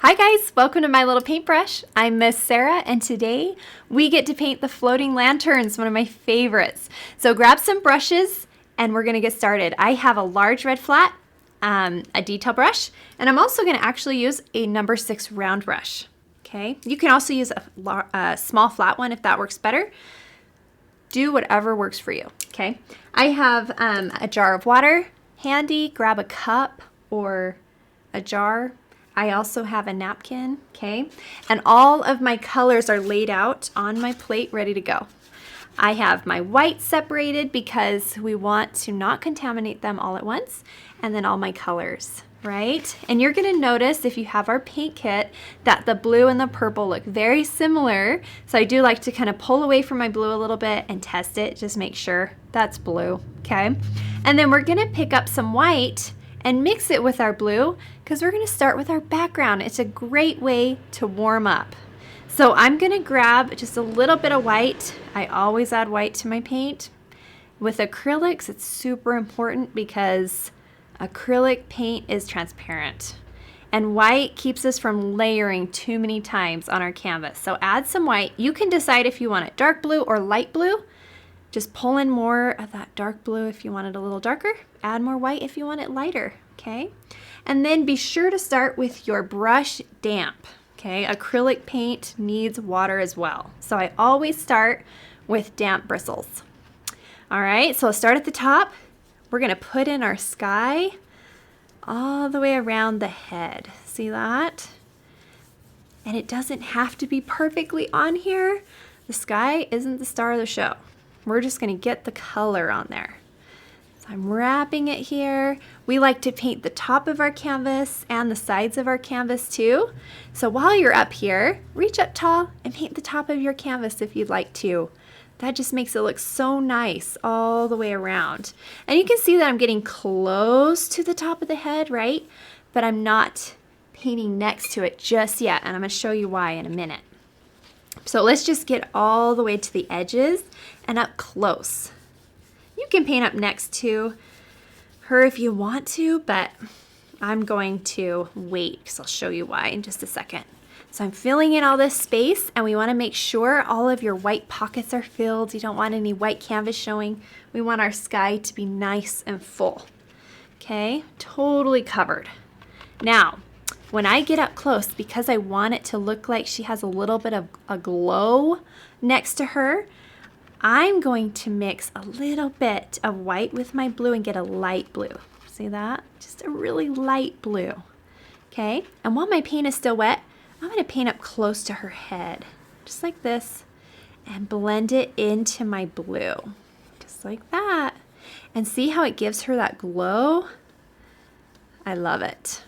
Hi guys, welcome to my little paintbrush. I'm Miss Sarah and today we get to paint the floating lanterns, one of my favorites. So grab some brushes and we're gonna get started. I have a large red flat, a detail brush, and I'm also gonna actually use a number 6 round brush. Okay, you can also use a small flat one if that works better. Do whatever works for you, okay? I have a jar of water handy. Grab a cup or a jar. I also have a napkin, okay? And all of my colors are laid out on my plate, ready to go. I have my white separated because we want to not contaminate them all at once, and then all my colors, right? And you're gonna notice if you have our paint kit that the blue and the purple look very similar. So I do like to kind of pull away from my blue a little bit and test it, just make sure that's blue, okay? And then we're gonna pick up some white and mix it with our blue because we're gonna start with our background. It's a great way to warm up. So I'm gonna grab just a little bit of white. I always add white to my paint. With acrylics, it's super important because acrylic paint is transparent. And white keeps us from layering too many times on our canvas. So add some white. You can decide if you want it dark blue or light blue. Just pull in more of that dark blue if you want it a little darker. Add more white if you want it lighter, okay? And then be sure to start with your brush damp, okay? Acrylic paint needs water as well. So I always start with damp bristles. All right, so I'll start at the top. We're gonna put in our sky all the way around the head. See that? And it doesn't have to be perfectly on here. The sky isn't the star of the show. We're just gonna get the color on there. So I'm wrapping it here. We like to paint the top of our canvas and the sides of our canvas too. So while you're up here, reach up tall and paint the top of your canvas if you'd like to. That just makes it look so nice all the way around. And you can see that I'm getting close to the top of the head, right? But I'm not painting next to it just yet, and I'm gonna show you why in a minute. So let's just get all the way to the edges and up close. You can paint up next to her if you want to, but I'm going to wait because I'll show you why in just a second. So I'm filling in all this space, and we want to make sure all of your white pockets are filled. You don't want any white canvas showing. We want our sky to be nice and full. Okay, totally covered. Now, when I get up close, because I want it to look like she has a little bit of a glow next to her, I'm going to mix a little bit of white with my blue and get a light blue. See that? Just a really light blue. Okay, and while my paint is still wet, I'm going to paint up close to her head, just like this, and blend it into my blue, just like that. And see how it gives her that glow? I love it.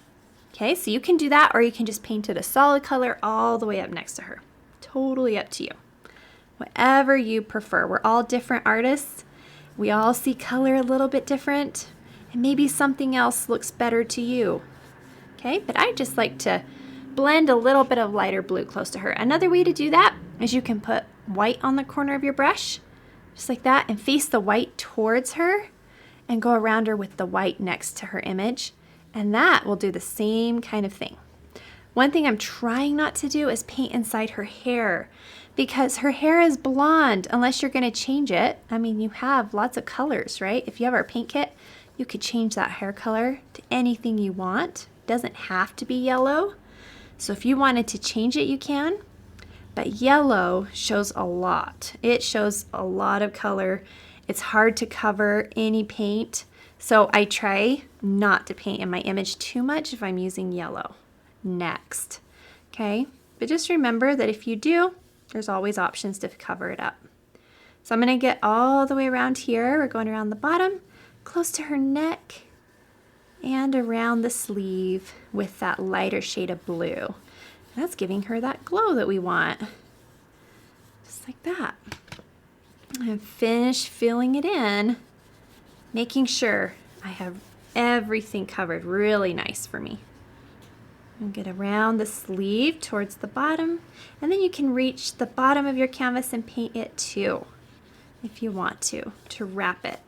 Okay, so you can do that, or you can just paint it a solid color all the way up next to her. Totally up to you. Whatever you prefer. We're all different artists. We all see color a little bit different, and maybe something else looks better to you. Okay, but I just like to blend a little bit of lighter blue close to her. Another way to do that is you can put white on the corner of your brush, just like that, and face the white towards her and go around her with the white next to her image. And that will do the same kind of thing. One thing I'm trying not to do is paint inside her hair because her hair is blonde unless you're going to change it. I mean, you have lots of colors, right? If you have our paint kit, you could change that hair color to anything you want. It doesn't have to be yellow. So if you wanted to change it, you can. But yellow shows a lot. It shows a lot of color. It's hard to cover any paint. So I try not to paint in my image too much if I'm using yellow next, okay? But just remember that if you do, there's always options to cover it up. So I'm gonna get all the way around here. We're going around the bottom, close to her neck, and around the sleeve with that lighter shade of blue. That's giving her that glow that we want, just like that. And finish filling it in, making sure I have everything covered really nice for me. And get around the sleeve towards the bottom, and then you can reach the bottom of your canvas and paint it too, if you want to wrap it.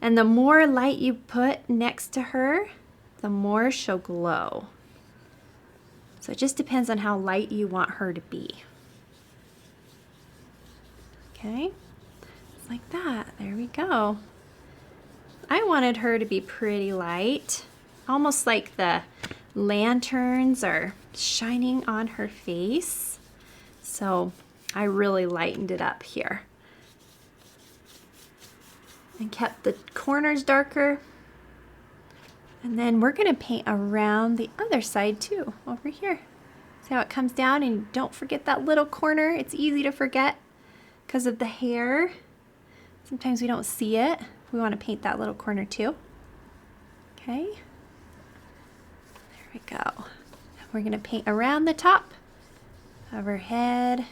And the more light you put next to her, the more she'll glow. So it just depends on how light you want her to be. Okay, just like that. There we go. I wanted her to be pretty light, almost like the lanterns are shining on her face. So I really lightened it up here and kept the corners darker. And then we're going to paint around the other side too, over here. See how it comes down, and don't forget that little corner. It's easy to forget because of the hair. Sometimes we don't see it. We want to paint that little corner too. Okay. There we go. We're going to paint around the top of her head.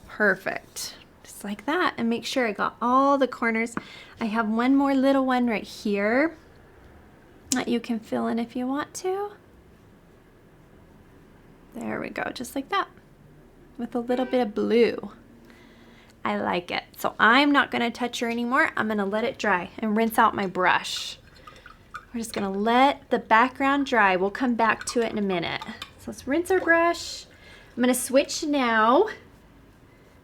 Perfect. Just like that. And make sure I got all the corners. I have one more little one right here that you can fill in if you want to. There we go. Just like that. With a little bit of blue. I like it. So I'm not going to touch her anymore. I'm going to let it dry and rinse out my brush. We're just going to let the background dry. We'll come back to it in a minute. So let's rinse our brush. I'm going to switch now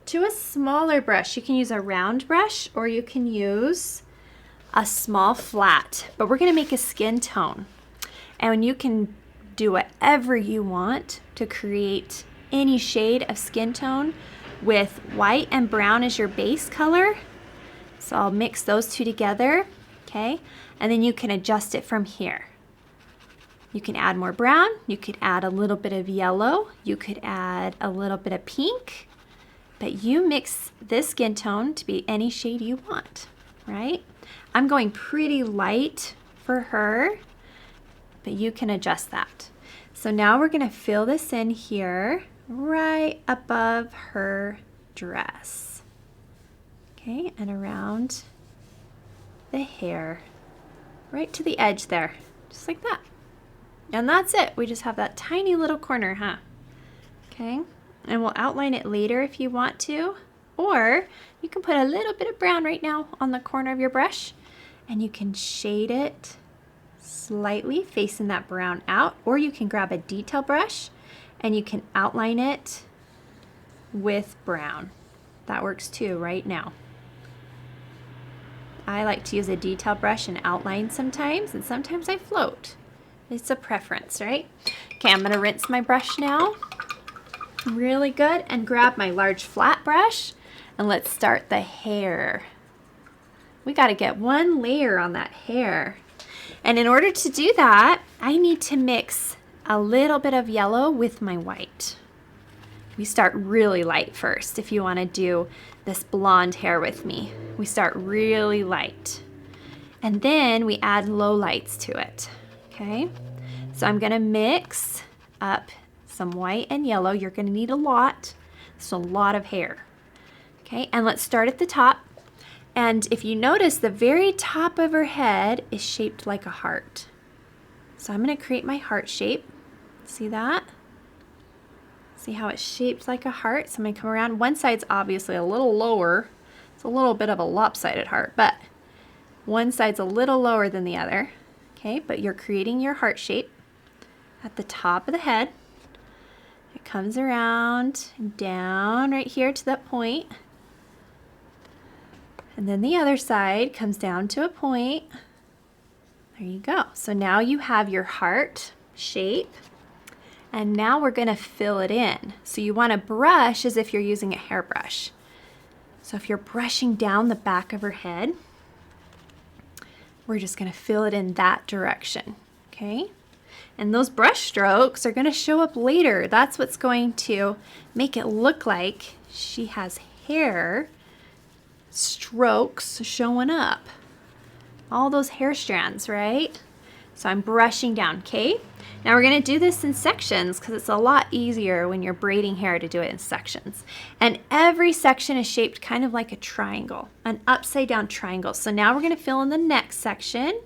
to a smaller brush. You can use a round brush or you can use a small flat. But we're going to make a skin tone. And you can do whatever you want to create any shade of skin tone with white and brown as your base color. So I'll mix those two together, okay? And then you can adjust it from here. You can add more brown, you could add a little bit of yellow, you could add a little bit of pink, but you mix this skin tone to be any shade you want, right? I'm going pretty light for her, but you can adjust that. So now we're gonna fill this in here right above her dress. Okay, and around the hair, right to the edge there, just like that. And that's it. We just have that tiny little corner, huh? Okay, and we'll outline it later if you want to, or you can put a little bit of brown right now on the corner of your brush, and you can shade it slightly facing that brown out, or you can grab a detail brush and you can outline it with brown. That works too right now. I like to use a detail brush and outline sometimes, and sometimes I float. It's a preference, right? Okay, I'm gonna rinse my brush now really good and grab my large flat brush, and let's start the hair. We gotta get one layer on that hair. And in order to do that, I need to mix a little bit of yellow with my white. We start really light first if you want to do this blonde hair with me. We start really light. And then we add low lights to it. Okay? So I'm going to mix up some white and yellow. You're going to need a lot. So a lot of hair. Okay? And let's start at the top. And if you notice, the very top of her head is shaped like a heart. So I'm going to create my heart shape. See that? See how it's shaped like a heart? So I'm going to come around. One side's obviously a little lower. It's a little bit of a lopsided heart, but one side's a little lower than the other. Okay, but you're creating your heart shape at the top of the head. It comes around and down right here to that point. And then the other side comes down to a point. There you go. So now you have your heart shape, and now we're going to fill it in. So you want to brush as if you're using a hairbrush. So if you're brushing down the back of her head, we're just going to fill it in that direction, okay? And those brush strokes are going to show up later. That's what's going to make it look like she has hair strokes showing up. All those hair strands, right? So I'm brushing down, okay? Now we're gonna do this in sections because it's a lot easier when you're braiding hair to do it in sections. And every section is shaped kind of like a triangle, an upside down triangle. So now we're gonna fill in the next section.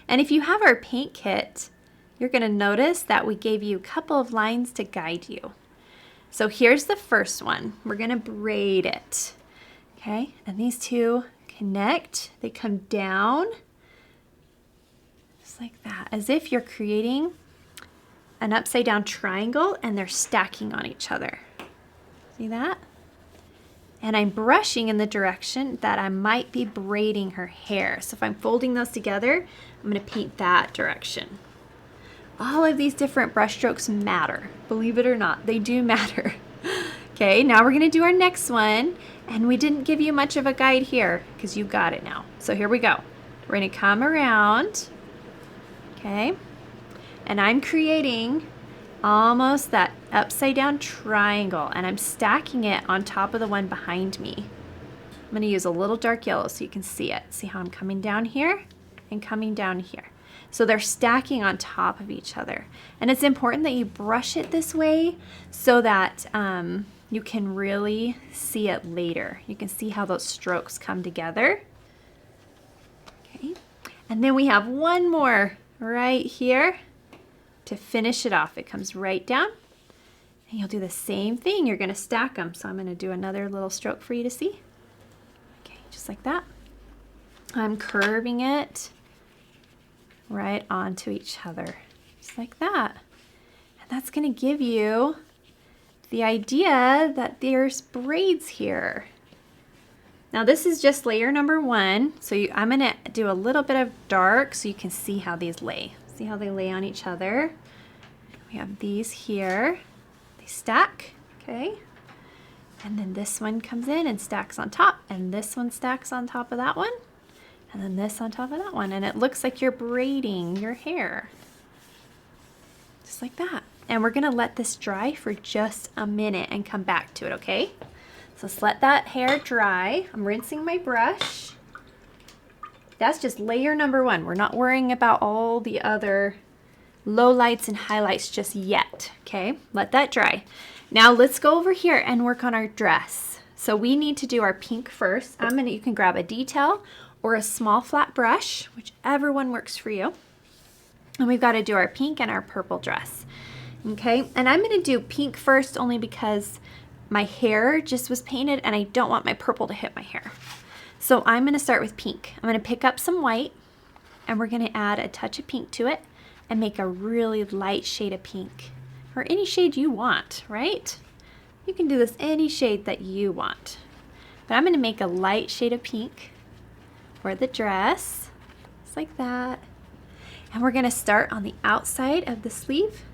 And if you have our paint kit, you're gonna notice that we gave you a couple of lines to guide you. So here's the first one. We're gonna braid it, okay? And these two connect, they come down, like that, as if you're creating an upside down triangle and they're stacking on each other. See that? And I'm brushing in the direction that I might be braiding her hair. So if I'm folding those together, I'm going to paint that direction. All of these different brush strokes matter. Believe it or not, they do matter. Okay, now we're going to do our next one. And we didn't give you much of a guide here because you got it now. So here we go. We're going to come around. Okay. And I'm creating almost that upside down triangle, and I'm stacking it on top of the one behind me. I'm going to use a little dark yellow so you can see it. See how I'm coming down here and coming down here. So they're stacking on top of each other. And it's important that you brush it this way so that you can really see it later. You can see how those strokes come together. Okay. And then we have one more right here. To finish it off, it comes right down, and you'll do the same thing. You're going to stack them. So I'm going to do another little stroke for you to see. Okay, just like that. I'm curving it right onto each other, just like that. And that's going to give you the idea that there's braids here. Now this is just layer number one. So I'm going to do a little bit of dark so you can see how these lay. See how they lay on each other? We have these here. They stack, okay? And then this one comes in and stacks on top, and this one stacks on top of that one, and then this on top of that one, and it looks like you're braiding your hair. Just like that. And we're gonna let this dry for just a minute and come back to it, okay? So let's let that hair dry. I'm rinsing my brush. That's just layer number one. We're not worrying about all the other lowlights and highlights just yet, okay? Let that dry. Now let's go over here and work on our dress. So we need to do our pink first. You can grab a detail or a small flat brush, whichever one works for you. And we've got to do our pink and our purple dress, okay? And I'm gonna do pink first only because my hair just was painted and I don't want my purple to hit my hair. So I'm going to start with pink. I'm going to pick up some white and we're going to add a touch of pink to it and make a really light shade of pink, or any shade you want, right? You can do this any shade that you want. But I'm going to make a light shade of pink for the dress, just like that. And we're going to start on the outside of the sleeve.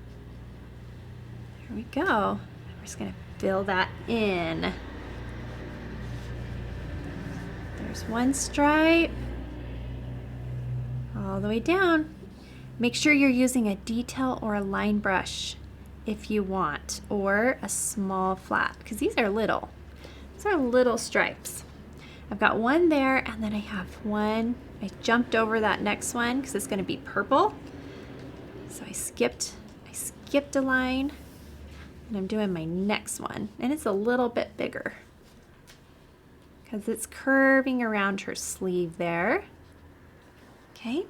There we go. We're just going to fill that in. There's one stripe all the way down. Make sure you're using a detail or a line brush if you want, or a small flat, because these are little. These are little stripes. I've got one there, and then I have one. I jumped over that next one because it's going to be purple. So I skipped a line, and I'm doing my next one, and it's a little bit bigger because it's curving around her sleeve there. Okay.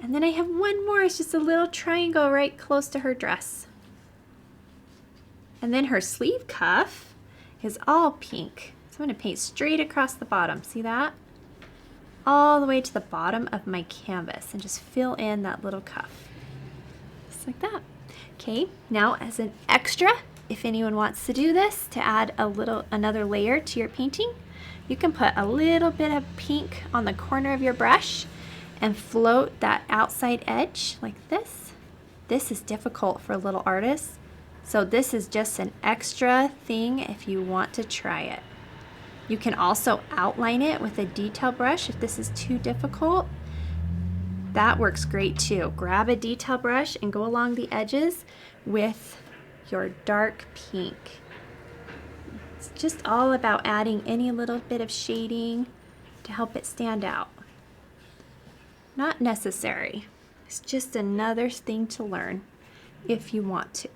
And then I have one more. It's just a little triangle right close to her dress. And then her sleeve cuff is all pink. So I'm going to paint straight across the bottom. See that? All the way to the bottom of my canvas and just fill in that little cuff. Just like that. Okay, now as an extra, if anyone wants to do this to add another layer to your painting, you can put a little bit of pink on the corner of your brush and float that outside edge like this. This is difficult for little artists, so this is just an extra thing if you want to try it. You can also outline it with a detail brush if this is too difficult. That works great too. Grab a detail brush and go along the edges with your dark pink. It's just all about adding any little bit of shading to help it stand out. Not necessary. It's just another thing to learn if you want to.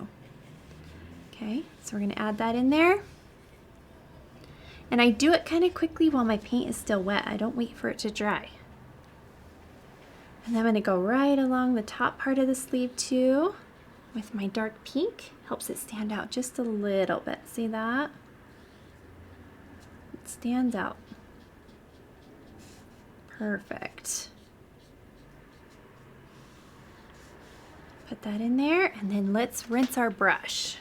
Okay, so we're going to add that in there. And I do it kind of quickly while my paint is still wet. I don't wait for it to dry. And then I'm going to go right along the top part of the sleeve too with my dark pink. Helps it stand out just a little bit. See that? It stands out. Perfect. Put that in there, and then let's rinse our brush.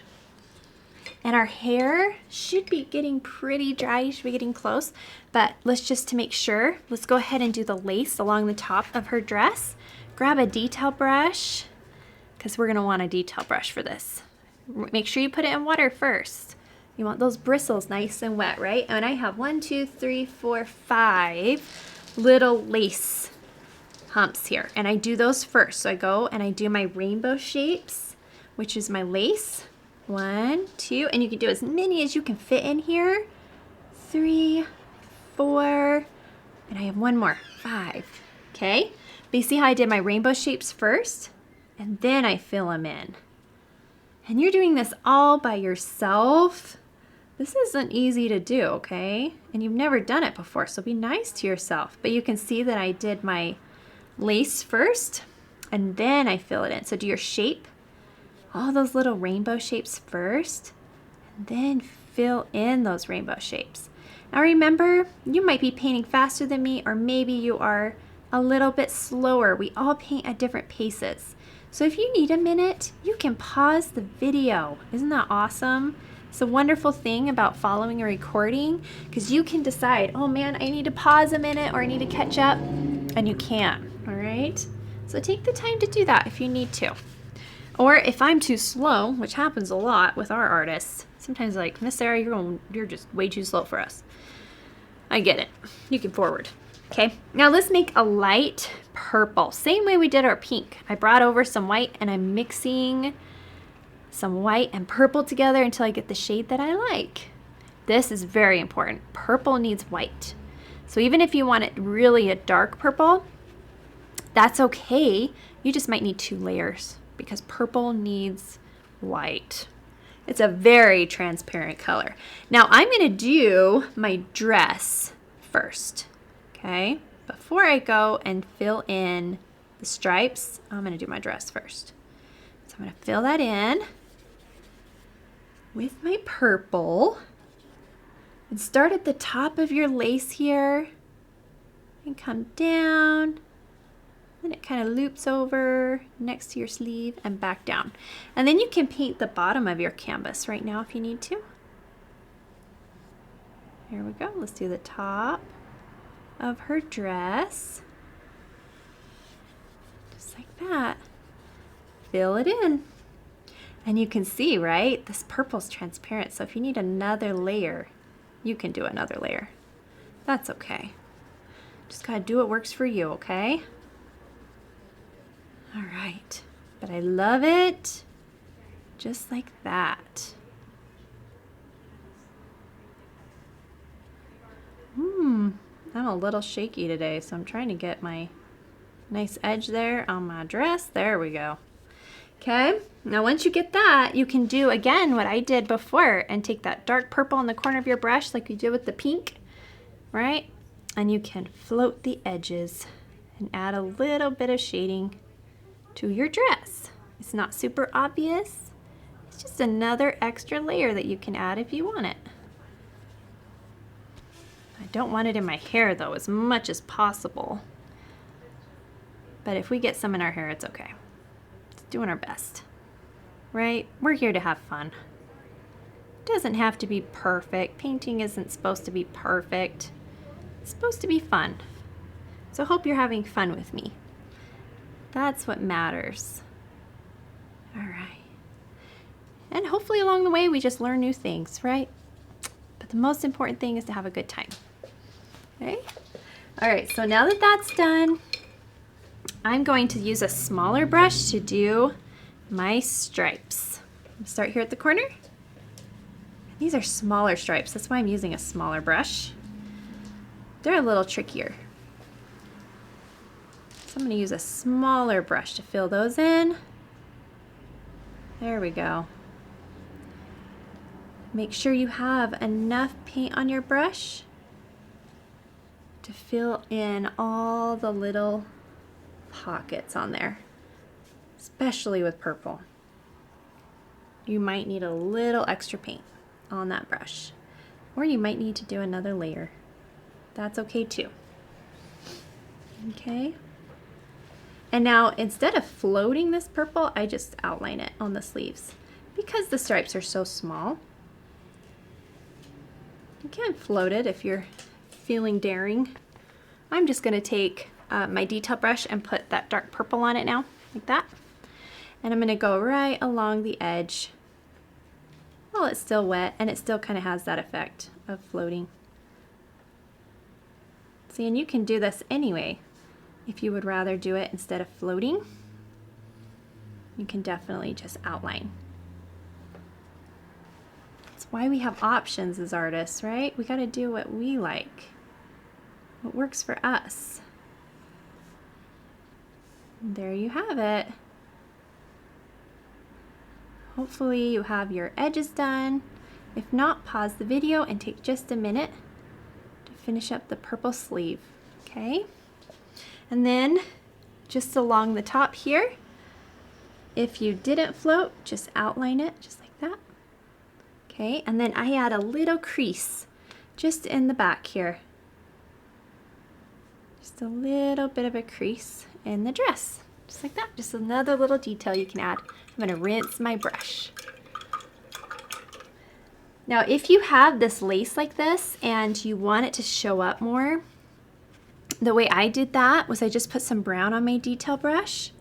And our hair should be getting pretty dry, should be getting close, but let's just to make sure, let's go ahead and do the lace along the top of her dress. Grab a detail brush, because we're gonna want a detail brush for this. Make sure you put it in water first. You want those bristles nice and wet, right? And I have 1, 2, 3, 4, 5 little lace humps here, and I do those first. So I go and I do my rainbow shapes, which is my lace. 1, 2, and you can do as many as you can fit in here. 3, 4, and I have one more, 5. Okay, but you see how I did my rainbow shapes first, and then I fill them in. And you're doing this all by yourself. This isn't easy to do, okay? And you've never done it before, so be nice to yourself. But you can see that I did my lace first, and then I fill it in. So do your shape, all those little rainbow shapes first, and then fill in those rainbow shapes. Now remember, you might be painting faster than me, or maybe you are a little bit slower. We all paint at different paces. So if you need a minute, you can pause the video. Isn't that awesome? It's a wonderful thing about following a recording, because you can decide, oh man, I need to pause a minute, or I need to catch up, and you can, all right? So take the time to do that if you need to. Or if I'm too slow, which happens a lot with our artists, sometimes like, Miss Sarah, you're just way too slow for us. I get it. You can forward. Okay, now let's make a light purple. Same way we did our pink. I brought over some white, and I'm mixing some white and purple together until I get the shade that I like. This is very important. Purple needs white. So even if you want it really a dark purple, that's okay. You just might need 2 layers, because purple needs white. It's a very transparent color. Now I'm gonna do my dress first, okay? Before I go and fill in the stripes, I'm gonna do my dress first. So I'm gonna fill that in with my purple, and start at the top of your lace here and come down. Then it kind of loops over next to your sleeve and back down. And then you can paint the bottom of your canvas right now if you need to. Here we go. Let's do the top of her dress. Just like that. Fill it in. And you can see, right? This purple's transparent. So if you need another layer, you can do another layer. That's okay. Just gotta do what works for you, okay? All right, but I love it just like that. I'm a little shaky today, so I'm trying to get my nice edge there on my dress. There we go. Okay, now once you get that, you can do again what I did before and take that dark purple in the corner of your brush like you did with the pink, right? And you can float the edges and add a little bit of shading to your dress. It's not super obvious. It's just another extra layer that you can add if you want it. I don't want it in my hair though, as much as possible. But if we get some in our hair, it's okay. It's doing our best, right? We're here to have fun. It doesn't have to be perfect. Painting isn't supposed to be perfect. It's supposed to be fun. So I hope you're having fun with me. That's what matters. All right. And hopefully along the way we just learn new things, right? But the most important thing is to have a good time. Okay? All right, so now that that's done, I'm going to use a smaller brush to do my stripes. Start here at the corner. These are smaller stripes, that's why I'm using a smaller brush. They're a little trickier. So I'm going to use a smaller brush to fill those in. There we go. Make sure you have enough paint on your brush to fill in all the little pockets on there, especially with purple. You might need a little extra paint on that brush, or you might need to do another layer. That's okay too. Okay. And now instead of floating this purple, I just outline it on the sleeves because the stripes are so small. You can float it if you're feeling daring. I'm just going to take my detail brush and put that dark purple on it now, like that. And I'm going to go right along the edge while it's still wet, and it still kind of has that effect of floating. See, and you can do this anyway. If you would rather do it instead of floating, you can definitely just outline. That's why we have options as artists, right? We got to do what we like, what works for us. And there you have it. Hopefully you have your edges done. If not, pause the video and take just a minute to finish up the purple sleeve, okay? And then just along the top here, if you didn't float, just outline it just like that. Okay, and then I add a little crease just in the back here. Just a little bit of a crease in the dress, just like that. Just another little detail you can add. I'm gonna rinse my brush. Now, if you have this lace like this and you want it to show up more, the way I did that was I just put some brown on my detail brush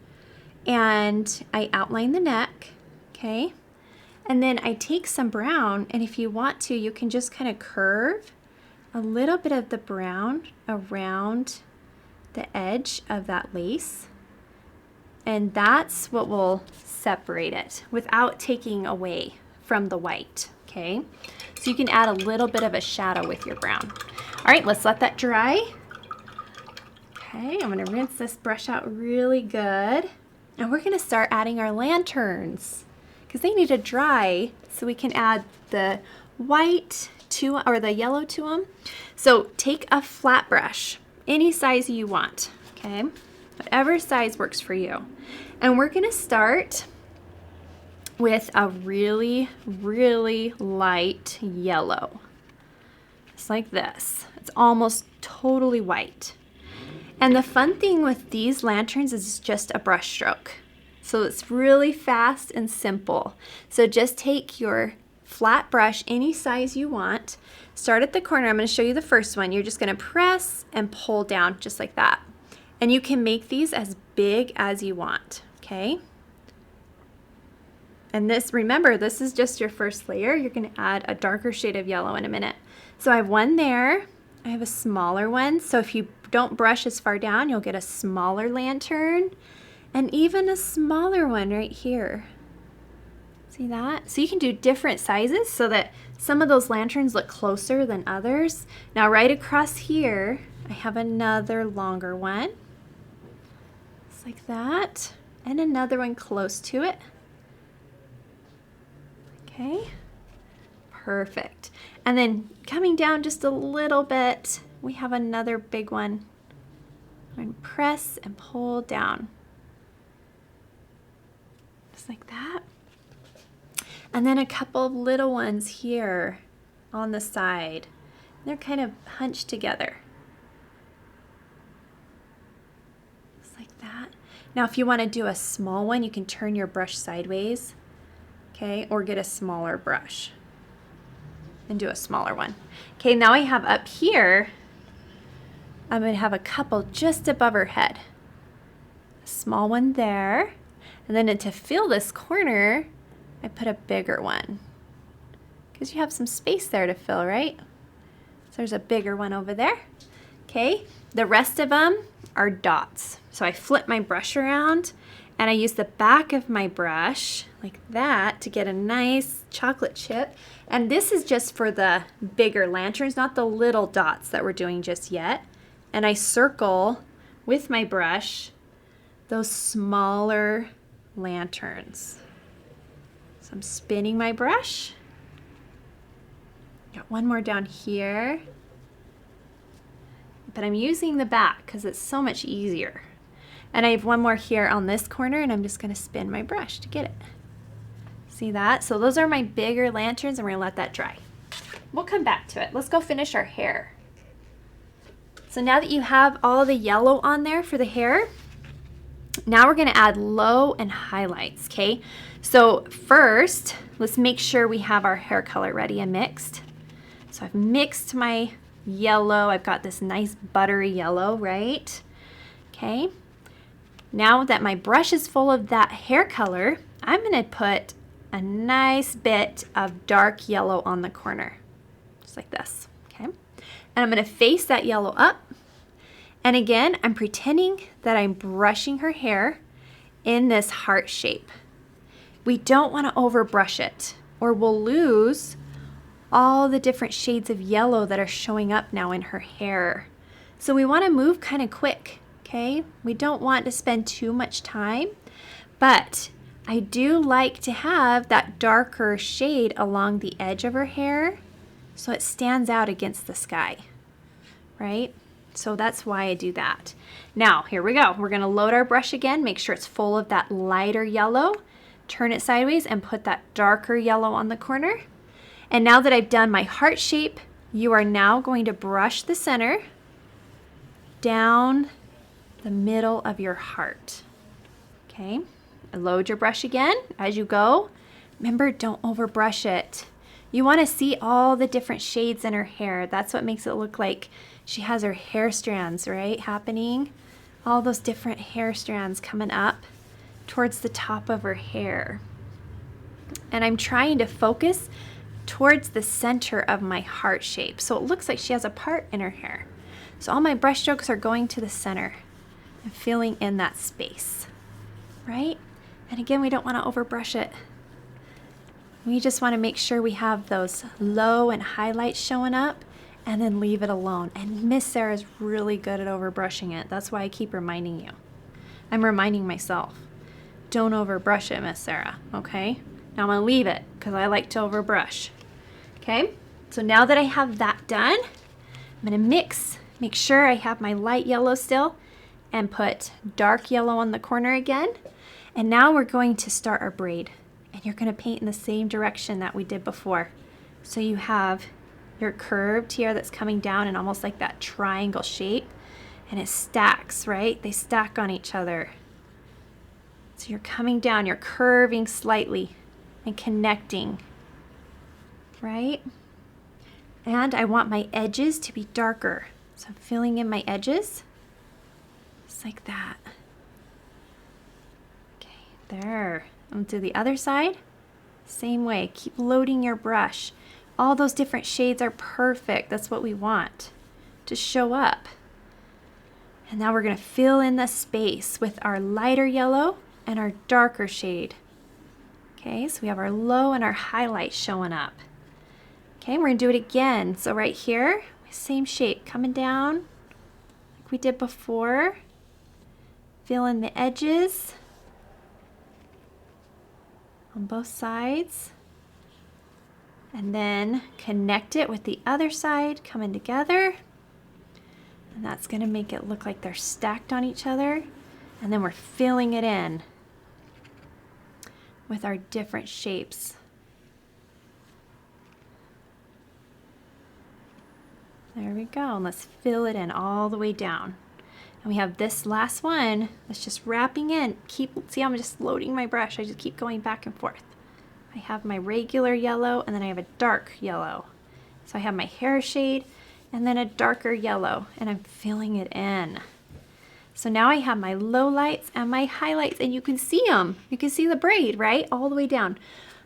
and I outline the neck, okay? And then I take some brown, and if you want to, you can just kind of curve a little bit of the brown around the edge of that lace. And that's what will separate it without taking away from the white, okay? So you can add a little bit of a shadow with your brown. All right, let's let that dry. Okay, I'm gonna rinse this brush out really good. And we're gonna start adding our lanterns because they need to dry so we can add the white to, or the yellow to them. So take a flat brush, any size you want, okay? Whatever size works for you. And we're gonna start with a really, really light yellow. Just like this. It's almost totally white. And the fun thing with these lanterns is it's just a brush stroke. So it's really fast and simple. So just take your flat brush, any size you want, start at the corner. I'm going to show you the first one. You're just going to press and pull down just like that. And you can make these as big as you want, okay? And this, remember, this is just your first layer. You're going to add a darker shade of yellow in a minute. So I have one there. I have a smaller one. So if you don't brush as far down, you'll get a smaller lantern and even a smaller one right here. See that? So you can do different sizes so that some of those lanterns look closer than others. Now right across here, I have another longer one. Just like that. And another one close to it. Okay. Perfect. And then coming down just a little bit, we have another big one. I'm going to press and pull down. Just like that. And then a couple of little ones here on the side. They're kind of hunched together. Just like that. Now if you want to do a small one, you can turn your brush sideways, okay, or get a smaller brush and do a smaller one. Okay, now I have up here, I'm going to have a couple just above her head. A small one there, and then to fill this corner, I put a bigger one because you have some space there to fill, right? So there's a bigger one over there. Okay, the rest of them are dots. So I flip my brush around and I use the back of my brush like that to get a nice chocolate chip. And this is just for the bigger lanterns, not the little dots that we're doing just yet. And I circle with my brush those smaller lanterns. So I'm spinning my brush. Got one more down here. But I'm using the back because it's so much easier. And I have one more here on this corner, and I'm just going to spin my brush to get it. See that? So those are my bigger lanterns, and we're going to let that dry. We'll come back to it. Let's go finish our hair. So now that you have all the yellow on there for the hair, Now we're gonna add low and highlights, okay? So first, let's make sure we have our hair color ready and mixed. So I've mixed my yellow. I've got this nice buttery yellow, right? Okay. Now that my brush is full of that hair color, I'm gonna put a nice bit of dark yellow on the corner, just like this, okay? And I'm gonna face that yellow up. And again, I'm pretending that I'm brushing her hair in this heart shape. We don't wanna overbrush it or we'll lose all the different shades of yellow that are showing up now in her hair. So we wanna move kind of quick, okay? We don't want to spend too much time, but I do like to have that darker shade along the edge of her hair so it stands out against the sky, right? So that's why I do that. Now, here we go. We're gonna load our brush again, make sure it's full of that lighter yellow, turn it sideways and put that darker yellow on the corner. And now that I've done my heart shape, you are now going to brush the center down the middle of your heart, okay? Load your brush again as you go. Remember, don't overbrush it. You wanna see all the different shades in her hair. That's what makes it look like she has her hair strands, right, happening. All those different hair strands coming up towards the top of her hair. And I'm trying to focus towards the center of my heart shape. So it looks like she has a part in her hair. So all my brush strokes are going to the center and filling in that space, right? And again, we don't want to overbrush it. We just want to make sure we have those low and highlights showing up and then leave it alone. And Miss Sarah's really good at overbrushing it. That's why I keep reminding you. I'm reminding myself, don't overbrush it, Miss Sarah, okay? Now I'm gonna leave it because I like to overbrush, okay? So now that I have that done, I'm gonna mix, make sure I have my light yellow still and put dark yellow on the corner again. And now we're going to start our braid. And you're gonna paint in the same direction that we did before. So you have your curved here that's coming down in almost like that triangle shape. And it stacks, right? They stack on each other. So you're coming down, you're curving slightly and connecting, right? And I want my edges to be darker. So I'm filling in my edges, just like that. Okay, there. I'm gonna do the other side, same way. Keep loading your brush. All those different shades are perfect. That's what we want to show up. And now we're gonna fill in the space with our lighter yellow and our darker shade. Okay, so we have our low and our highlight showing up. Okay, we're gonna do it again. So right here, same shape, coming down like we did before. Fill in the edges on both sides. And then connect it with the other side coming together. And that's gonna make it look like they're stacked on each other. And then we're filling it in with our different shapes. There we go, and let's fill it in all the way down. And we have this last one that's just wrapping in. See, I'm just loading my brush. I just keep going back and forth. I have my regular yellow and then I have a dark yellow. So I have my hair shade and then a darker yellow and I'm filling it in. So now I have my low lights and my highlights and you can see them. You can see the braid, right? All the way down.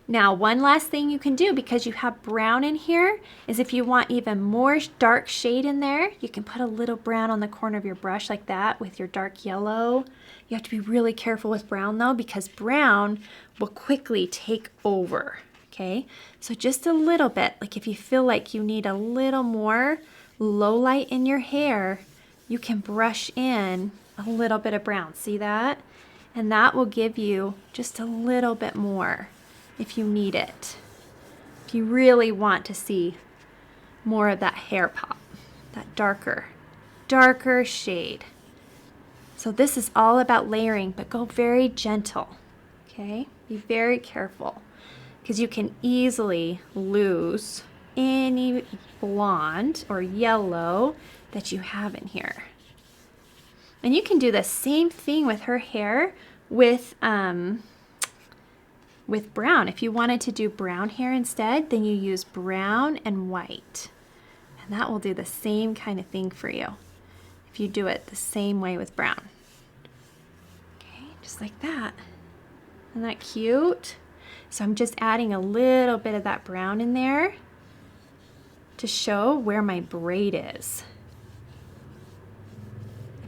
Now, one last thing you can do because you have brown in here is if you want even more dark shade in there, you can put a little brown on the corner of your brush like that with your dark yellow. You have to be really careful with brown though because brown will quickly take over, okay? So just a little bit, like if you feel like you need a little more low light in your hair, you can brush in a little bit of brown, see that? And that will give you just a little bit more if you need it. If you really want to see more of that hair pop, that darker shade. So this is all about layering, but go very gentle, okay? Be very careful because you can easily lose any blonde or yellow that you have in here. And you can do the same thing with her hair with brown. If you wanted to do brown hair instead, then you use brown and white. And that will do the same kind of thing for you if you do it the same way with brown. Okay, just like that. Isn't that cute? So I'm just adding a little bit of that brown in there to show where my braid is.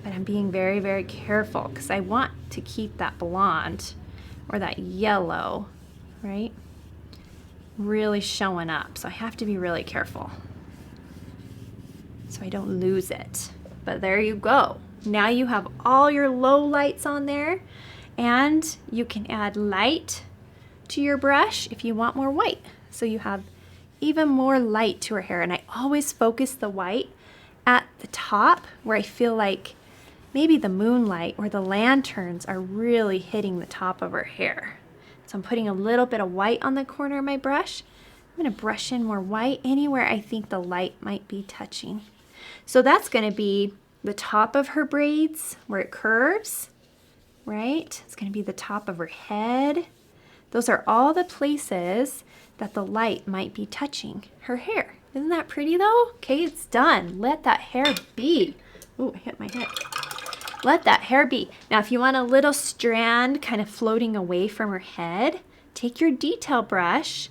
But I'm being very, very careful because I want to keep that blonde or that yellow, right, really showing up. So I have to be really careful so I don't lose it. But there you go. Now you have all your low lights on there, and you can add light to your brush if you want more white. So you have even more light to her hair. And I always focus the white at the top where I feel like maybe the moonlight or the lanterns are really hitting the top of her hair. So I'm putting a little bit of white on the corner of my brush. I'm going to brush in more white anywhere I think the light might be touching. So that's going to be the top of her braids where it curves, right? It's going to be the top of her head. Those are all the places that the light might be touching her hair. Isn't that pretty though? Okay, it's done. Let that hair be. Ooh, I hit my head. Let that hair be. Now, if you want a little strand kind of floating away from her head, take your detail brush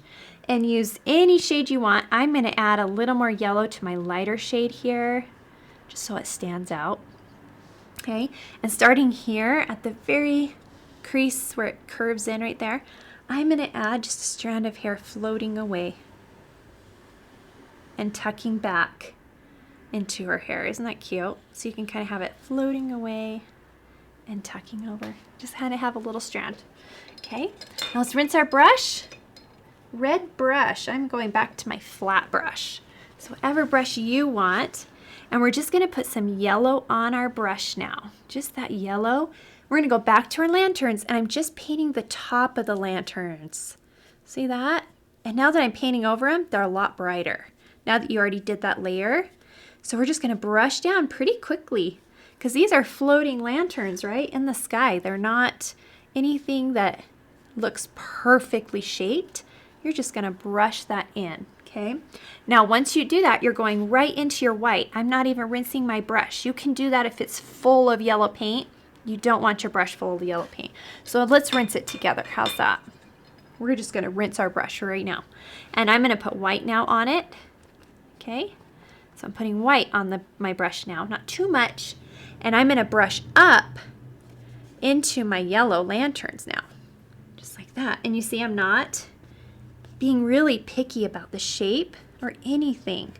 and use any shade you want. I'm going to add a little more yellow to my lighter shade here, just so it stands out. Okay, and starting here at the very crease where it curves in right there, I'm going to add just a strand of hair floating away and tucking back into her hair. Isn't that cute? So you can kind of have it floating away and tucking over. Just kind of have a little strand. Okay, now let's rinse our brush. Red brush. I'm going back to my flat brush. So whatever brush you want. And we're just going to put some yellow on our brush now. Just that yellow. We're going to go back to our lanterns, and I'm just painting the top of the lanterns. See that? And now that I'm painting over them, they're a lot brighter. Now that you already did that layer. So we're just going to brush down pretty quickly because these are floating lanterns, right, in the sky. They're not anything that looks perfectly shaped. You're just going to brush that in, okay? Now, once you do that, you're going right into your white. I'm not even rinsing my brush. You can do that if it's full of yellow paint. You don't want your brush full of yellow paint. So let's rinse it together. How's that? We're just going to rinse our brush right now. And I'm going to put white now on it. Okay? So I'm putting white on my brush now, not too much. And I'm going to brush up into my yellow lanterns now. Just like that. And you see I'm not being really picky about the shape or anything.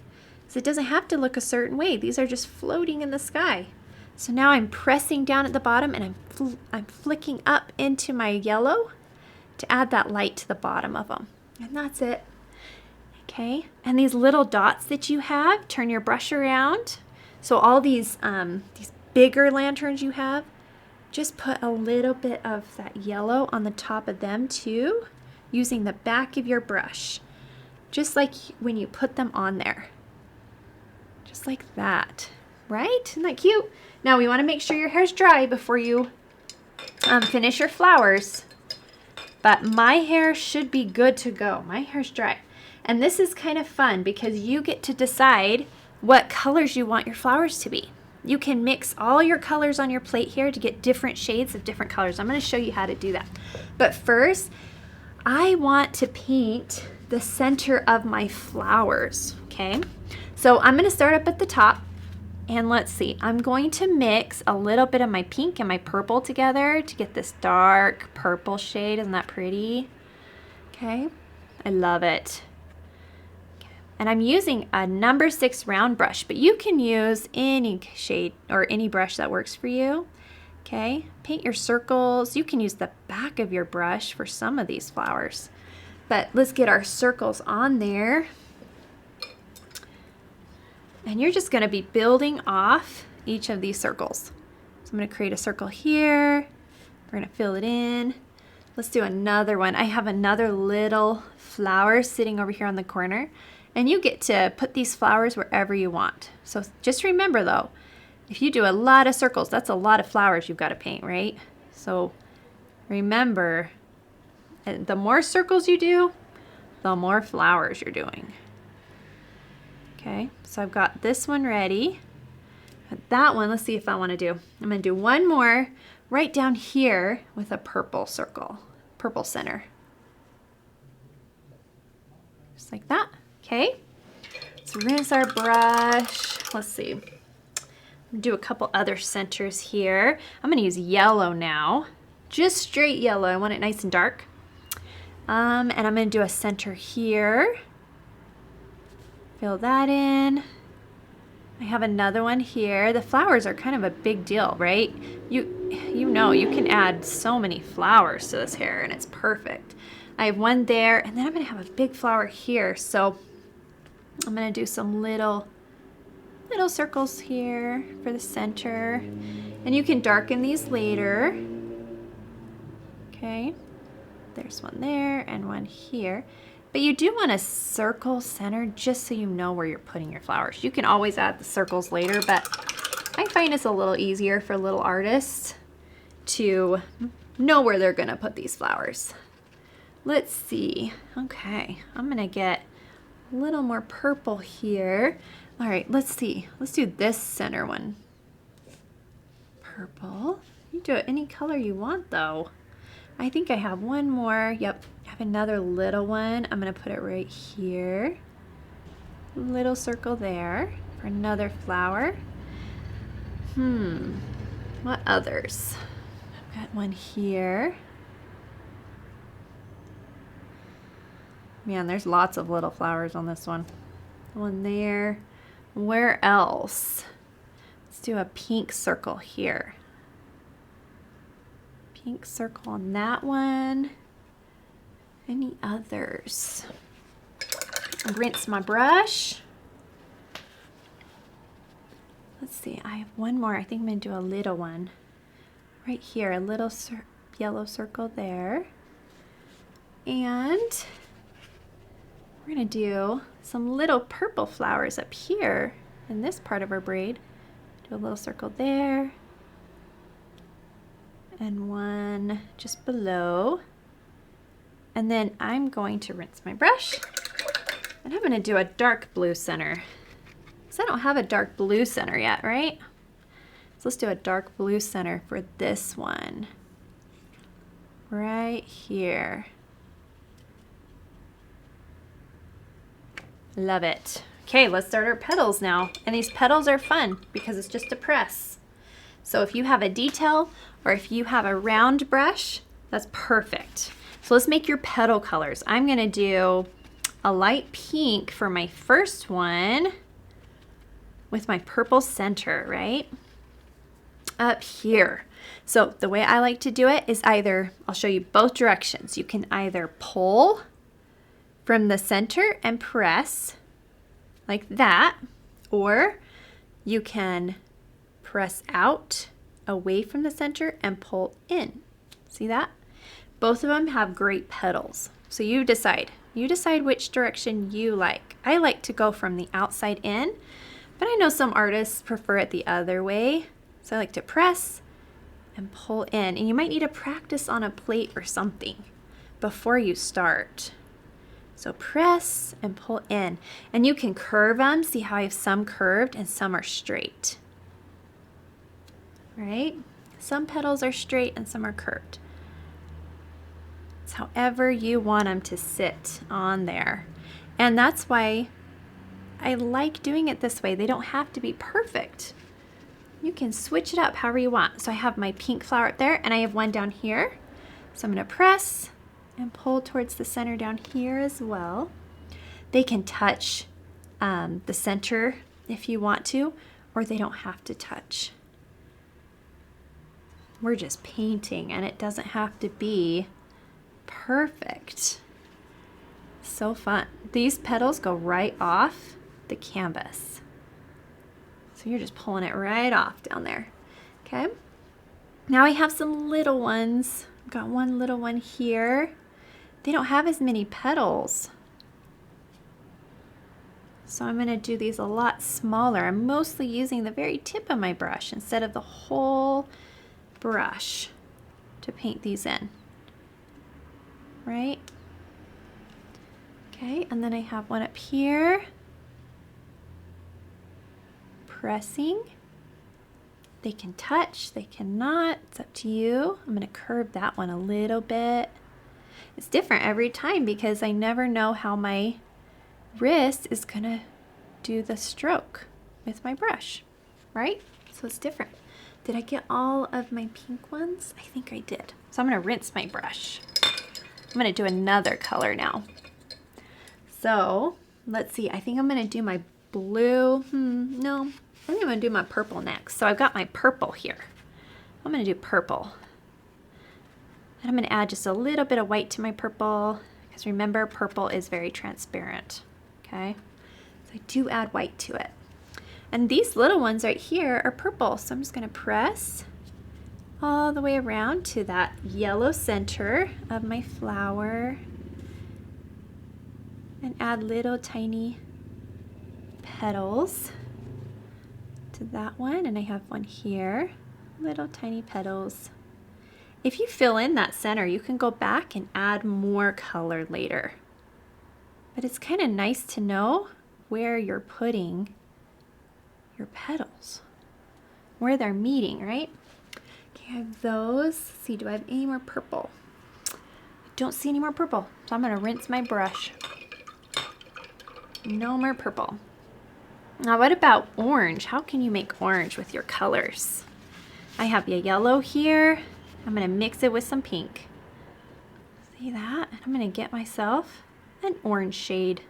So it doesn't have to look a certain way. These are just floating in the sky. So now I'm pressing down at the bottom and I'm flicking up into my yellow to add that light to the bottom of them. And that's it. Okay, and these little dots that you have, turn your brush around. So all these bigger lanterns you have, just put a little bit of that yellow on the top of them too, using the back of your brush, just like when you put them on there. Just like that, right? Isn't that cute? Now we want to make sure your hair's dry before you finish your flowers. But my hair should be good to go. My hair's dry. And this is kind of fun because you get to decide what colors you want your flowers to be. You can mix all your colors on your plate here to get different shades of different colors. I'm going to show you how to do that. But first, I want to paint the center of my flowers, okay? So I'm going to start up at the top. And let's see, I'm going to mix a little bit of my pink and my purple together to get this dark purple shade. Isn't that pretty? Okay, I love it. And I'm using a number 6 round brush, but you can use any shade or any brush that works for you. Okay, paint your circles. You can use the back of your brush for some of these flowers. But let's get our circles on there. And you're just going to be building off each of these circles. So I'm going to create a circle here. We're going to fill it in. Let's do another one. I have another little flower sitting over here on the corner. And you get to put these flowers wherever you want. So just remember though, if you do a lot of circles, that's a lot of flowers you've got to paint, right? So remember, the more circles you do, the more flowers you're doing. Okay, so I've got this one ready. But that one, let's see if I want to do. I'm going to do one more right down here with a purple circle, purple center. Just like that. Okay, let's rinse our brush. Let's see. Do a couple other centers here. I'm going to use yellow now, just straight yellow. I want it nice and dark. And I'm going to do a center here. Fill that in. I have another one here. The flowers are kind of a big deal, right? You know, you can add so many flowers to this hair and it's perfect. I have one there, and then I'm going to have a big flower here. So I'm going to do some little circles here for the center. And you can darken these later. Okay. There's one there and one here. But you do want a circle center just so you know where you're putting your flowers. You can always add the circles later, but I find it's a little easier for little artists to know where they're gonna put these flowers. Let's see. Okay, I'm gonna get a little more purple here. All right, let's see. Let's do this center one. Purple. You do it any color you want though. I think I have one more. Yep, I have another little one. I'm gonna put it right here. Little circle there for another flower. What others? I've got one here. Man, there's lots of little flowers on this one. One there. Where else? Let's do a pink circle here. Pink circle on that one. Any others? Rinse my brush. Let's see, I have one more. I think I'm gonna do a little one. Right here, a little yellow circle there. And we're gonna do some little purple flowers up here in this part of our braid. Do a little circle there. And one just below. And then I'm going to rinse my brush. And I'm gonna do a dark blue center. Because I don't have a dark blue center yet, right? So let's do a dark blue center for this one. Right here. Love it. Okay, let's start our petals now. And these petals are fun because it's just a press. So if you have a detail or if you have a round brush, that's perfect. So let's make your petal colors. I'm gonna do a light pink for my first one with my purple center, right? Up here. So the way I like to do it is either, I'll show you both directions. You can either pull from the center and press like that, or you can press out away from the center and pull in. See that? Both of them have great petals. So you decide. You decide which direction you like. I like to go from the outside in, but I know some artists prefer it the other way. So I like to press and pull in. And you might need to practice on a plate or something before you start. So press and pull in. And you can curve them. See how I have some curved and some are straight. Right? Some petals are straight and some are curved. It's however you want them to sit on there. And that's why I like doing it this way. They don't have to be perfect. You can switch it up however you want. So I have my pink flower up there and I have one down here. So I'm gonna press and pull towards the center down here as well. They can touch the center if you want to, or they don't have to touch. We're just painting and it doesn't have to be perfect. So fun. These petals go right off the canvas. So you're just pulling it right off down there. Okay. Now I have some little ones. I've got one little one here. They don't have as many petals. So I'm going to do these a lot smaller. I'm mostly using the very tip of my brush instead of the whole brush to paint these in. Right? Okay, and then I have one up here. Pressing. They can touch, they cannot. It's up to you. I'm going to curve that one a little bit. It's different every time because I never know how my wrist is going to do the stroke with my brush, right? So it's different. Did I get all of my pink ones? I think I did. So I'm going to rinse my brush. I'm going to do another color now. So let's see. I think I'm going to do my blue. No. I think I'm going to do my purple next. So I've got my purple here. I'm going to do purple. And I'm going to add just a little bit of white to my purple because remember, purple is very transparent. Okay, so I do add white to it. And these little ones right here are purple. So I'm just going to press all the way around to that yellow center of my flower and add little tiny petals to that one, and I have one here, little tiny petals. If you fill in that center, you can go back and add more color later. But it's kind of nice to know where you're putting your petals, where they're meeting, right? Okay, I have those. Let's see, do I have any more purple? I don't see any more purple, so I'm going to rinse my brush. No more purple. Now what about orange? How can you make orange with your colors? I have a yellow here. I'm going to mix it with some pink. See that? I'm going to get myself an orange shade.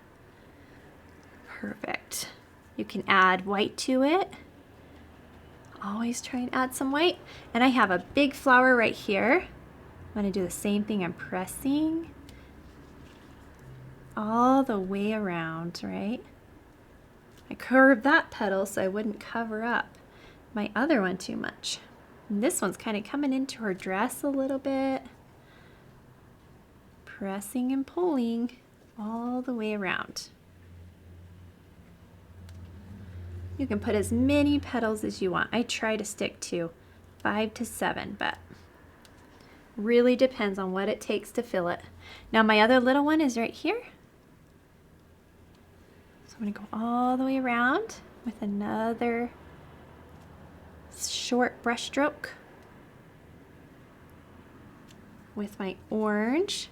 Perfect. You can add white to it. Always try and add some white. And I have a big flower right here. I'm going to do the same thing. I'm pressing all the way around, right? I curved that petal so I wouldn't cover up my other one too much. And this one's kind of coming into her dress a little bit. Pressing and pulling all the way around. You can put as many petals as you want. I try to stick to 5 to 7, but really depends on what it takes to fill it. Now my other little one is right here. I'm going to go all the way around with another short brush stroke with my orange.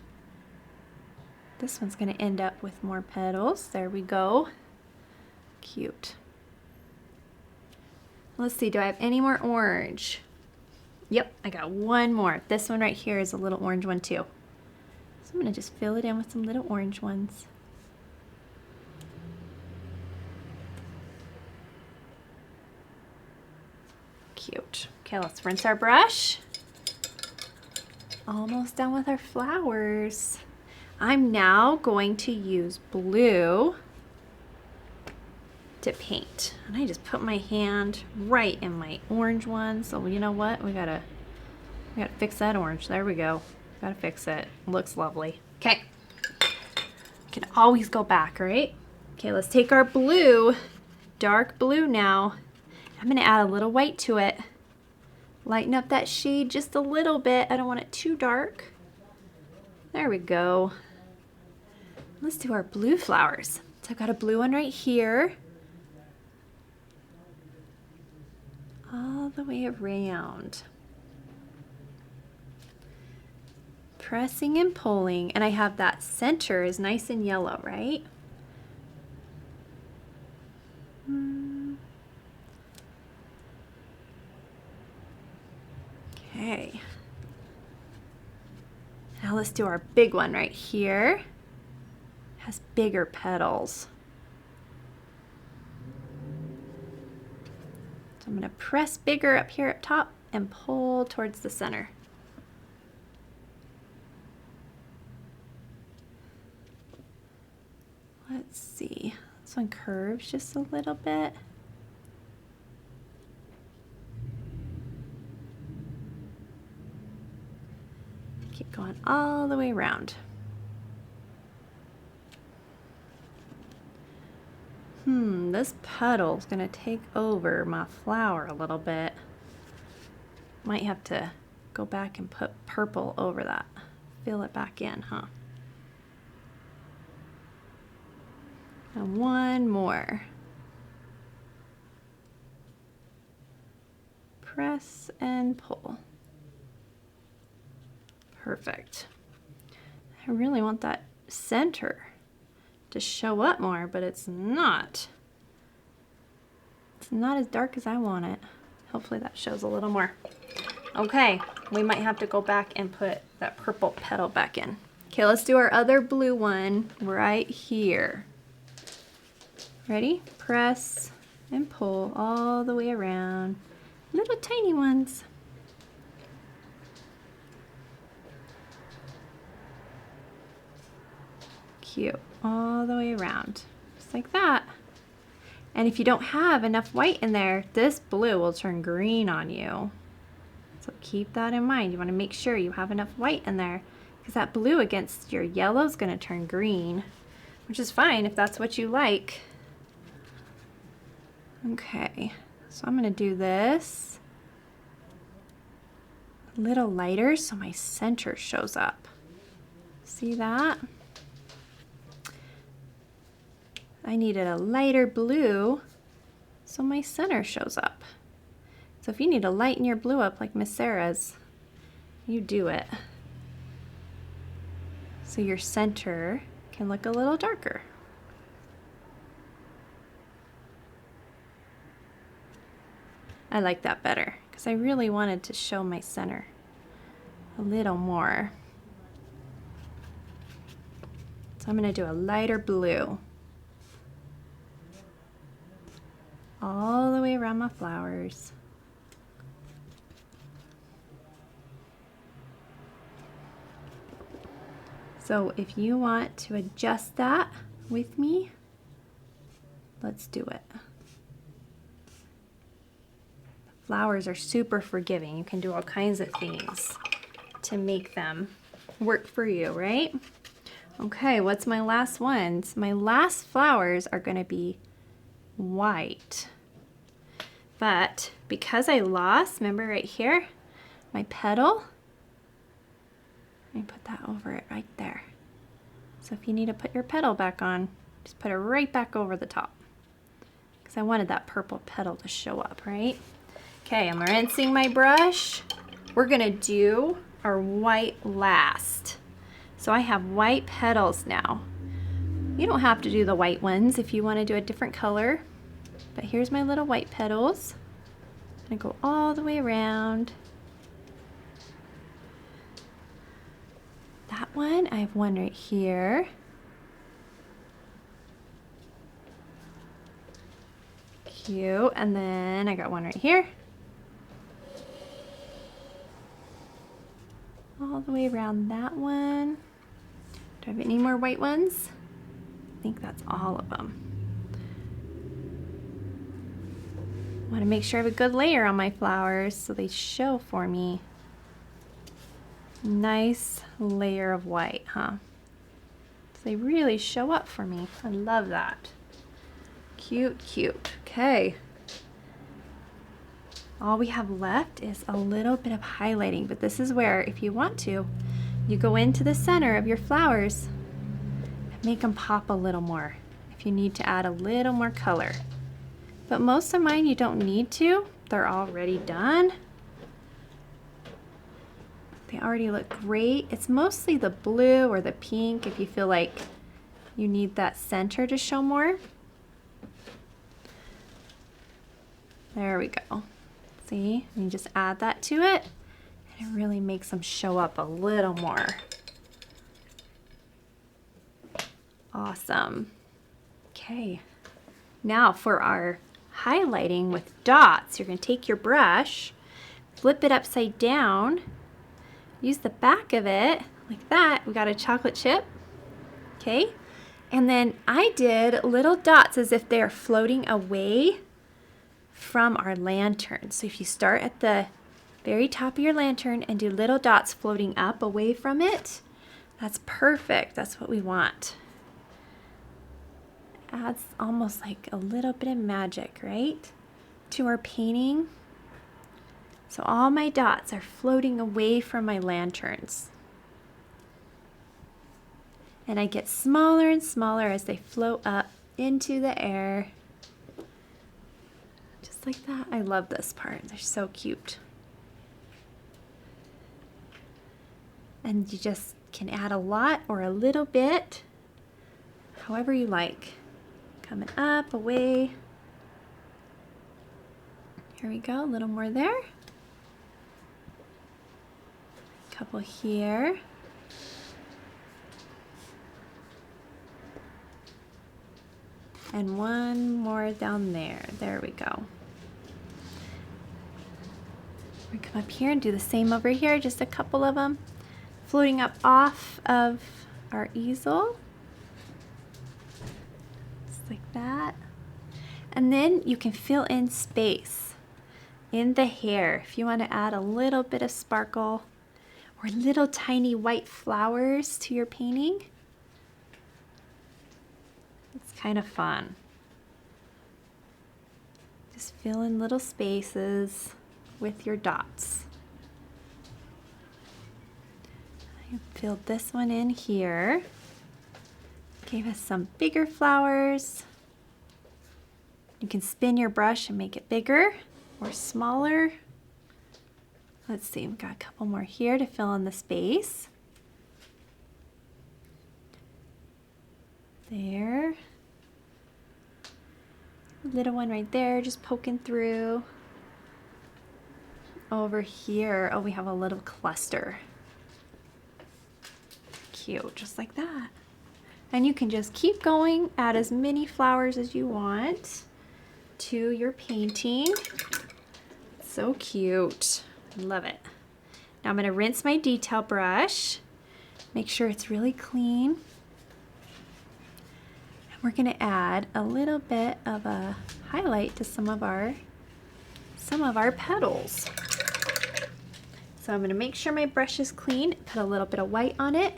This one's going to end up with more petals. There we go. Cute. Let's see, do I have any more orange? Yep, I got one more. This one right here is a little orange one too. So I'm going to just fill it in with some little orange ones. Cute. Okay, let's rinse our brush. Almost done with our flowers. I'm now going to use blue to paint. And I just put my hand right in my orange one. So you know what? We gotta fix that orange. There we go. Gotta fix it. Looks lovely. Okay. Can always go back, right? Okay, let's take our blue, dark blue now. I'm going to add a little white to it. Lighten up that shade just a little bit. I don't want it too dark. There we go. Let's do our blue flowers. So I've got a blue one right here. All the way around. Pressing and pulling. And I have that center is nice and yellow, right? Okay. Now let's do our big one right here. It has bigger petals. So I'm going to press bigger up here up top and pull towards the center. Let's see. This one curves just a little bit. Keep going all the way around. This petal's gonna take over my flower a little bit. Might have to go back and put purple over that. Fill it back in, huh? And one more. Press and pull. Perfect. I really want that center to show up more, but it's not. It's not as dark as I want it. Hopefully that shows a little more. Okay, we might have to go back and put that purple petal back in. Okay, let's do our other blue one right here. Ready? Press and pull all the way around. Little tiny ones. Cute. All the way around. Just like that. And if you don't have enough white in there, this blue will turn green on you. So keep that in mind. You want to make sure you have enough white in there, because that blue against your yellow is going to turn green, which is fine if that's what you like. Okay, so I'm going to do this a little lighter so my center shows up. See that? I needed a lighter blue so my center shows up. So if you need to lighten your blue up like Miss Sarah's, you do it. So your center can look a little darker. I like that better because I really wanted to show my center a little more. So I'm going to do a lighter blue all the way around my flowers. So if you want to adjust that with me, let's do it. Flowers are super forgiving. You can do all kinds of things to make them work for you, right? Okay, what's my last ones? My last flowers are going to be white. But because I lost, remember right here, my petal, let me put that over it right there. So if you need to put your petal back on, just put it right back over the top, because I wanted that purple petal to show up, right? Okay, I'm rinsing my brush. We're gonna do our white last. So I have white petals now. You don't have to do the white ones if you want to do a different color, but here's my little white petals. I'm gonna go all the way around. That one, I have one right here. Cute, and then I got one right here. All the way around that one. Do I have any more white ones? I think that's all of them. I want to make sure I have a good layer on my flowers so they show for me. Nice layer of white, huh? So they really show up for me. I love that. Cute, cute. Okay. All we have left is a little bit of highlighting, but this is where, if you want to, you go into the center of your flowers and make them pop a little more if you need to add a little more color. But most of mine you don't need to. They're already done. They already look great. It's mostly the blue or the pink if you feel like you need that center to show more. There we go. See, you just add that to it and it really makes them show up a little more. Awesome. Okay, now for our highlighting with dots, you're going to take your brush, flip it upside down, use the back of it like that. We got a chocolate chip. Okay, and then I did little dots as if they're floating away from our lantern. So if you start at the very top of your lantern and do little dots floating up away from it, that's perfect. That's what we want. adds almost like a little bit of magic, right, to our painting. So all my dots are floating away from my lanterns. And I get smaller and smaller as they float up into the air. Just like that. I love this part. They're so cute. And you just can add a lot or a little bit, however you like. Coming up, away. Here we go, a little more there. A couple here. And one more down there. There we go. We come up here and do the same over here, just a couple of them floating up off of our easel. Just like that. And then you can fill in space in the hair if you want to add a little bit of sparkle or little tiny white flowers to your painting. It's kind of fun. Just fill in little spaces with your dots. I filled this one in here. Gave us some bigger flowers. You can spin your brush and make it bigger or smaller. Let's see, we've got a couple more here to fill in the space. There. Little one right there, just poking through. Over here, oh, we have a little cluster. Cute, just like that. And you can just keep going, add as many flowers as you want to your painting. So cute, I love it. Now I'm gonna rinse my detail brush, make sure it's really clean. We're going to add a little bit of a highlight to some of our petals. So I'm going to make sure my brush is clean, put a little bit of white on it.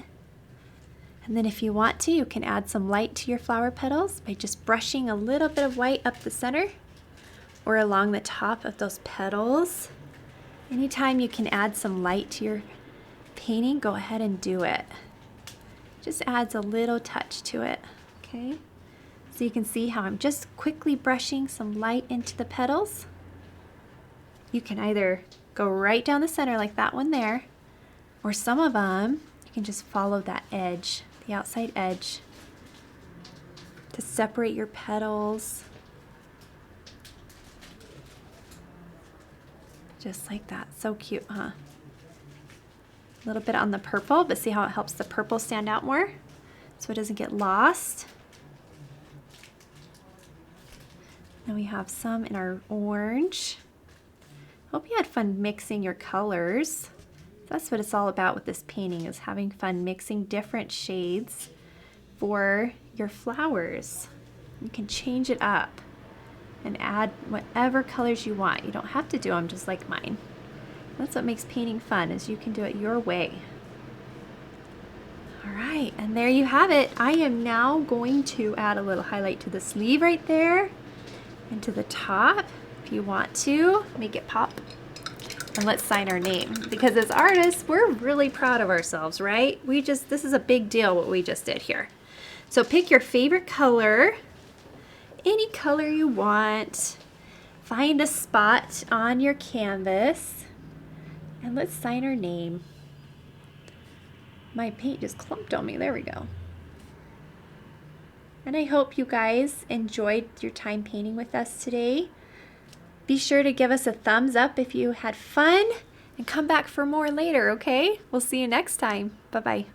And then if you want to, you can add some light to your flower petals by just brushing a little bit of white up the center or along the top of those petals. Anytime you can add some light to your painting, go ahead and do it. Just adds a little touch to it, okay? So you can see how I'm just quickly brushing some light into the petals. You can either go right down the center like that one there, or some of them, you can just follow that edge, the outside edge, to separate your petals. Just like that. So cute, huh? A little bit on the purple, but see how it helps the purple stand out more so it doesn't get lost. Then we have some in our orange. Hope you had fun mixing your colors. That's what it's all about with this painting, is having fun mixing different shades for your flowers. You can change it up and add whatever colors you want. You don't have to do them just like mine. That's what makes painting fun, is you can do it your way. All right, and there you have it. I am now going to add a little highlight to the sleeve right there and to the top. If you want to, make it pop. And let's sign our name, because as artists, we're really proud of ourselves, right? This is a big deal what we just did here. So pick your favorite color, any color you want. Find a spot on your canvas and let's sign our name. My paint just clumped on me. There we go. And I hope you guys enjoyed your time painting with us today. Be sure to give us a thumbs up if you had fun and come back for more later, okay? We'll see you next time. Bye-bye.